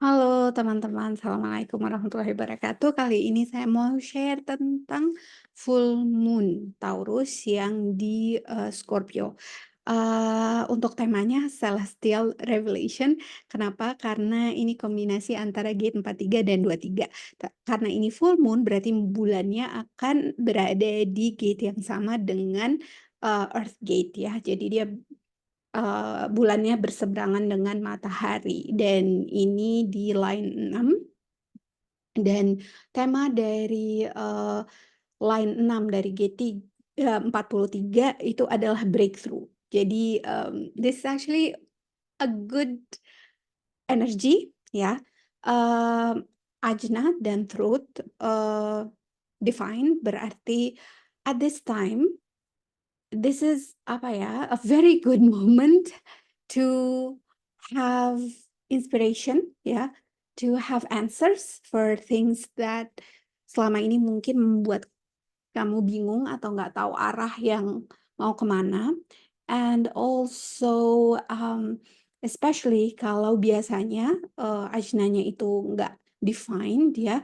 Halo teman-teman, Assalamualaikum warahmatullahi wabarakatuh. Kali ini saya mau share tentang full moon Taurus yang di Scorpio. Untuk temanya Celestial Revelation. Kenapa? Karena ini kombinasi antara gate 43 dan 23. Karena ini full moon, berarti bulannya akan berada di gate yang sama dengan Earth Gate ya. Jadi dia bulannya berseberangan dengan matahari dan ini di line 6 dan tema dari line 6 dari G43 itu adalah breakthrough. Jadi this is actually a good energy ya. Ajna dan truth define berarti at this time this is apa ya, a very good moment to have inspiration ya, to have answers for things that selama ini mungkin membuat kamu bingung atau nggak tahu arah yang mau kemana. And also especially kalau biasanya ajnanya itu nggak defined ya,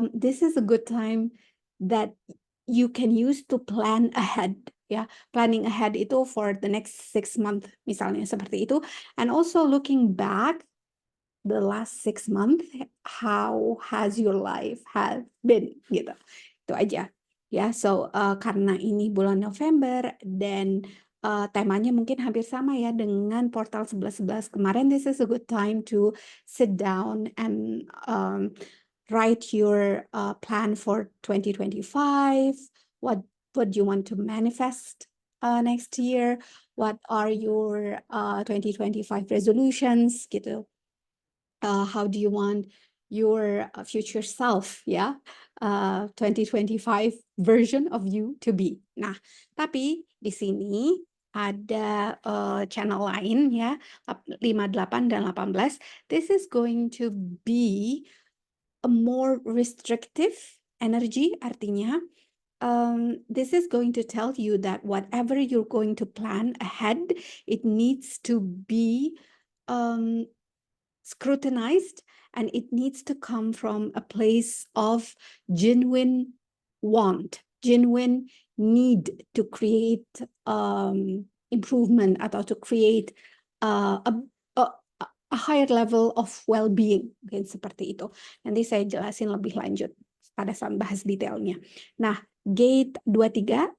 this is a good time that you can use to plan ahead ya. Planning ahead itu for the next 6 months misalnya seperti itu. And also looking back the last 6 months, how has your life have been gitu. Itu aja ya. So karena ini bulan November dan temanya mungkin hampir sama ya dengan portal 11-11 kemarin, this is a good time to sit down and write your plan for 2025. What do you want to manifest next year? What are your 2025 resolutions gitu? How do you want your future self ya, 2025 version of you to be. Nah, tapi di sini ada channel lain ya, 58 dan 18. This is going to be a more restrictive energy, artinya this is going to tell you that whatever you're going to plan ahead, it needs to be scrutinized, and it needs to come from a place of genuine want, genuine need to create improvement atau to create a, a higher level of well-being, mungkin seperti itu. Nanti saya jelasin lebih lanjut pada saat bahas detailnya. Nah, gate 23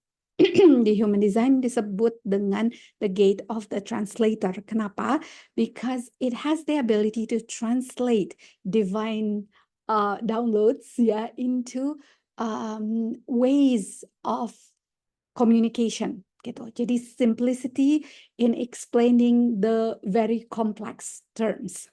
di human design disebut dengan the gate of the translator. Kenapa? Because it has the ability to translate divine downloads ya into ways of communication gitu. Jadi simplicity in explaining the very complex terms.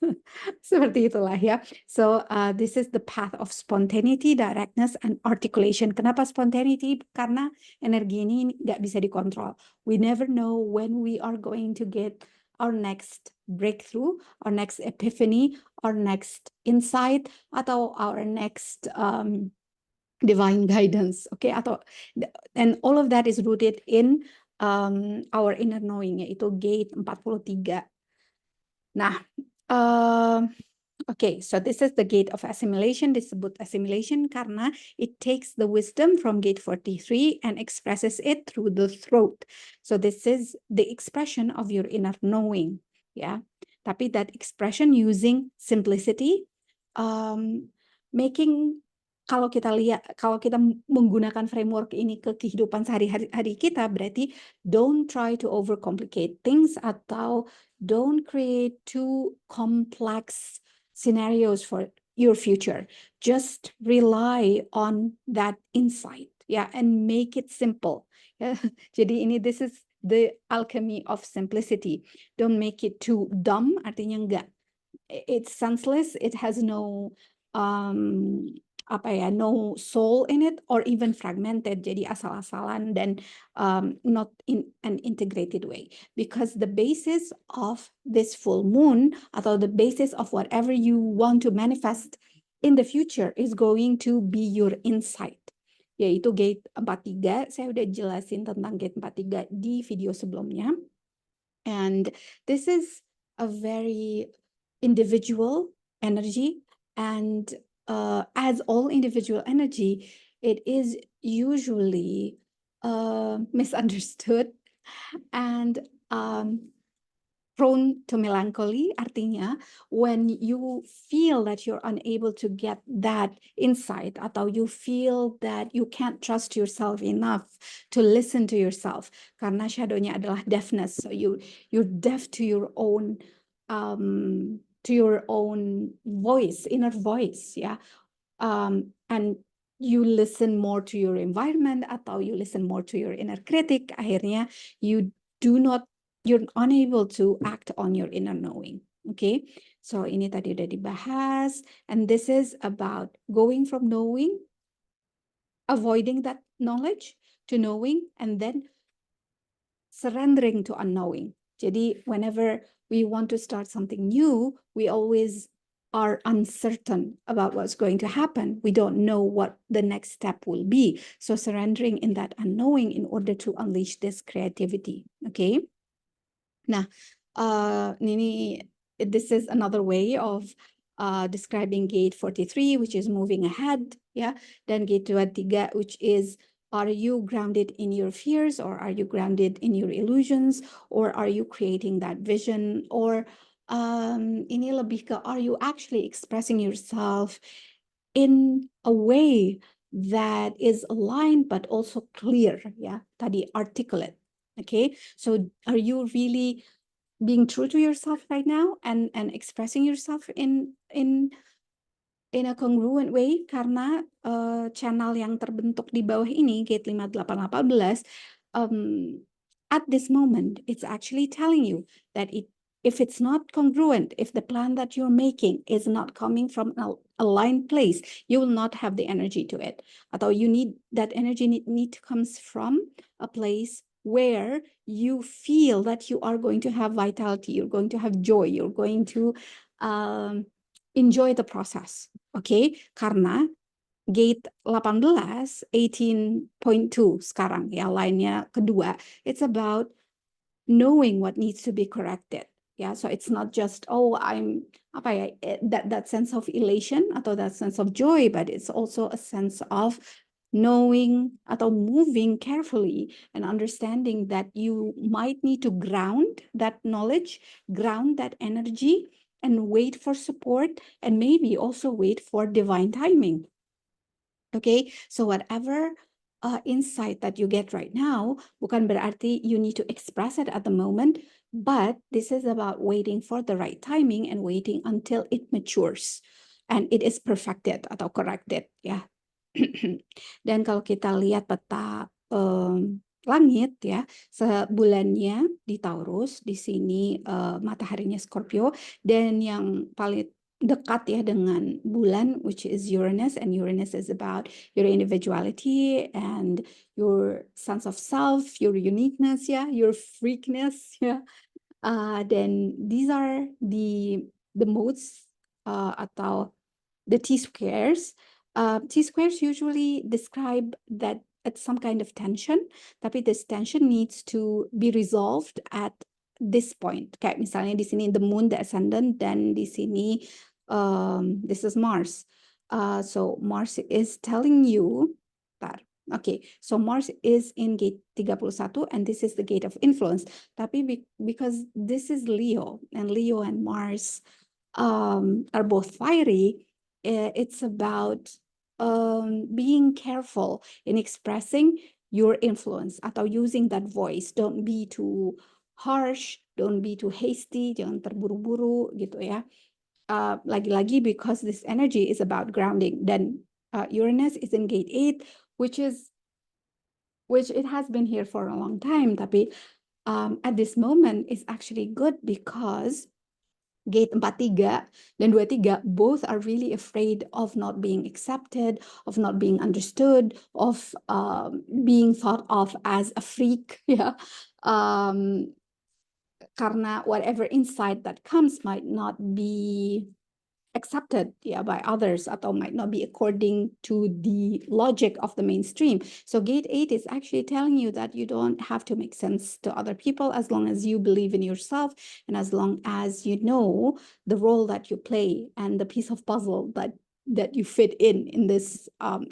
Seperti itulah ya. So this is the path of spontaneity, directness, and articulation. Kenapa spontaneity? Karena energi ini nggak bisa dikontrol. We never know when we are going to get our next breakthrough, our next epiphany, our next insight, atau our next divine guidance, okay? And all of that is rooted in our inner knowing, yaitu gate 43. Nah, okay, so this is the gate of assimilation. Disebut assimilation karena it takes the wisdom from gate 43 and expresses it through the throat. So this is the expression of your inner knowing, ya. Tapi that expression using simplicity, making, kalau kita lihat, kalau kita menggunakan framework ini ke kehidupan sehari-hari kita, berarti don't try to overcomplicate things atau don't create too complex scenarios for your future. Just rely on that insight, ya, and make it simple. Ya. Jadi ini, this is the alchemy of simplicity. Don't make it too dumb, artinya enggak. It's senseless. It has no no soul in it, or even fragmented, jadi asal-asalan dan not in an integrated way. Because the basis of this full moon atau the basis of whatever you want to manifest in the future is going to be your insight, yaitu gate 43. Saya udah jelasin tentang gate 43 di video sebelumnya. And this is a very individual energy, and as all individual energy, it is usually misunderstood and prone to melancholy. Artinya, when you feel that you're unable to get that insight, atau you feel that you can't trust yourself enough to listen to yourself, karena shadownya adalah deafness, so you're deaf to your own voice, inner voice, ya. And you listen more to your environment atau you listen more to your inner critic, akhirnya you do not you're unable to act on your inner knowing. Okay, so ini tadi udah dibahas, and this is about going from knowing, avoiding that knowledge, to knowing, and then surrendering to unknowing. Jadi whenever we want to start something new, we always are uncertain about what's going to happen. We don't know what the next step will be. So surrendering in that unknowing in order to unleash this creativity. Okay. Nah, this is another way of describing gate 43, which is moving ahead, ya. Dan gate 23, which is, are you grounded in your fears, or are you grounded in your illusions, or are you creating that vision, or ini lebih ke, are you actually expressing yourself in a way that is aligned but also clear, ya. Tadi articulate. Okay, so are you really being true to yourself right now and expressing yourself in a congruent way? Karena channel yang terbentuk di bawah ini, gate 5818, at this moment it's actually telling you that if it's not congruent, if the plan that you're making is not coming from an aligned place, you will not have the energy to it. Atau you need that energy need to comes from a place where you feel that you are going to have vitality, you're going to have joy, you're going to enjoy the process. Okay, karena gate 18.2 sekarang ya, line-nya kedua, it's about knowing what needs to be corrected. Yeah, so it's not just, oh, I'm apa ya, that sense of elation atau that sense of joy, but it's also a sense of knowing atau moving carefully and understanding that you might need to ground that knowledge, ground that energy, and wait for support, and maybe also wait for divine timing. Okay, so whatever insight that you get right now, bukan berarti you need to express it at the moment, but this is about waiting for the right timing and waiting until it matures and it is perfected atau corrected, ya. Dan kalau kita lihat peta langit, ya, sebulannya di Taurus, di sini mataharinya Scorpio, dan yang paling dekat ya dengan bulan, which is Uranus, and Uranus is about your individuality and your sense of self, your uniqueness, ya, your freakness, ya. Then these are the modes atau the T-squares. T-squares usually describe that at some kind of tension, tapi this tension needs to be resolved at this point. Kayak misalnya di sini the moon, the ascendant, dan di sini this is Mars. So Mars is telling you that, okay, so Mars is in gate 31 and this is the gate of influence. Tapi because this is Leo and Mars are both fiery, it's about being careful in expressing your influence atau using that voice. Don't be too harsh, don't be too hasty, jangan terburu-buru gitu ya. Lagi-lagi because this energy is about grounding. Dan Uranus is in gate 8, which it has been here for a long time, tapi at this moment is actually good because gate 43 dan 23 both are really afraid of not being accepted, of not being understood, of being thought of as a freak, ya. Karena whatever insight that comes might not be accepted by others atau might not be according to the logic of the mainstream. So gate 8 is actually telling you that you don't have to make sense to other people as long as you believe in yourself and as long as you know the role that you play and the piece of puzzle that you fit in this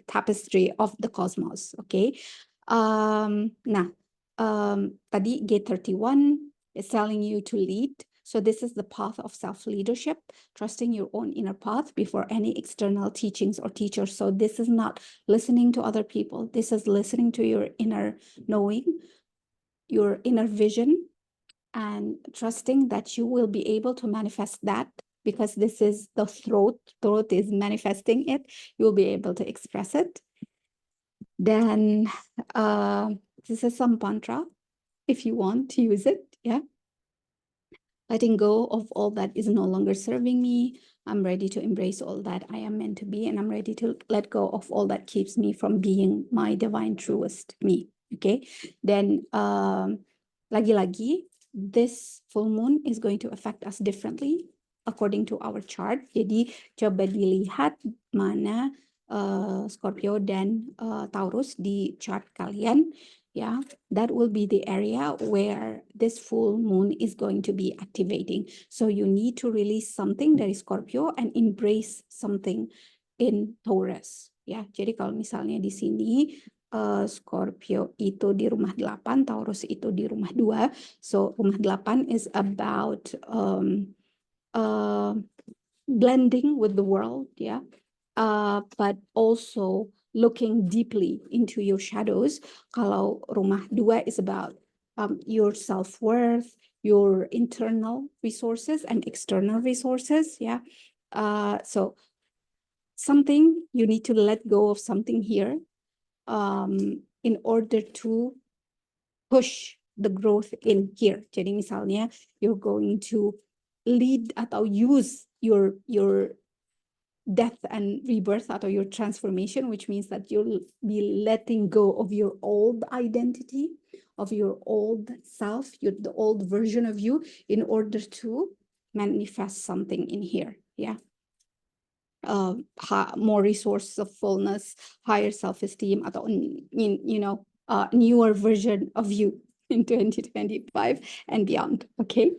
tapestry of the cosmos. Okay. Tadi gate 31 is telling you to lead. So this is the path of self-leadership, trusting your own inner path before any external teachings or teachers. So this is not listening to other people. This is listening to your inner knowing, your inner vision, and trusting that you will be able to manifest that, because this is the throat. Throat is manifesting it. You will be able to express it. Then this is some mantra if you want to use it. Yeah. Letting go of all that is no longer serving me. I'm ready to embrace all that I am meant to be, and I'm ready to let go of all that keeps me from being my divine truest me. Okay. Then lagi-lagi, this full moon is going to affect us differently according to our chart. Jadi coba dilihat mana Scorpio dan Taurus di chart kalian. Yeah, that will be the area where this full moon is going to be activating. So you need to release something dari Scorpio and embrace something in Taurus. Ya, jadi kalau misalnya di sini Scorpio itu di rumah 8, Taurus itu di rumah 2. So rumah 8 is about blending with the world, yeah. But also looking deeply into your shadows. Kalau rumah 2 is about your self-worth, your internal resources and external resources, yeah. So something you need to let go of something here in order to push the growth in here. Jadi misalnya you're going to lead atau use your death and rebirth or your transformation, which means that you'll be letting go of your old identity, of your old self, the old version of you, in order to manifest something in here. Yeah. More resources of fullness, higher self-esteem, atau newer version of you in 2025 and beyond. Okay.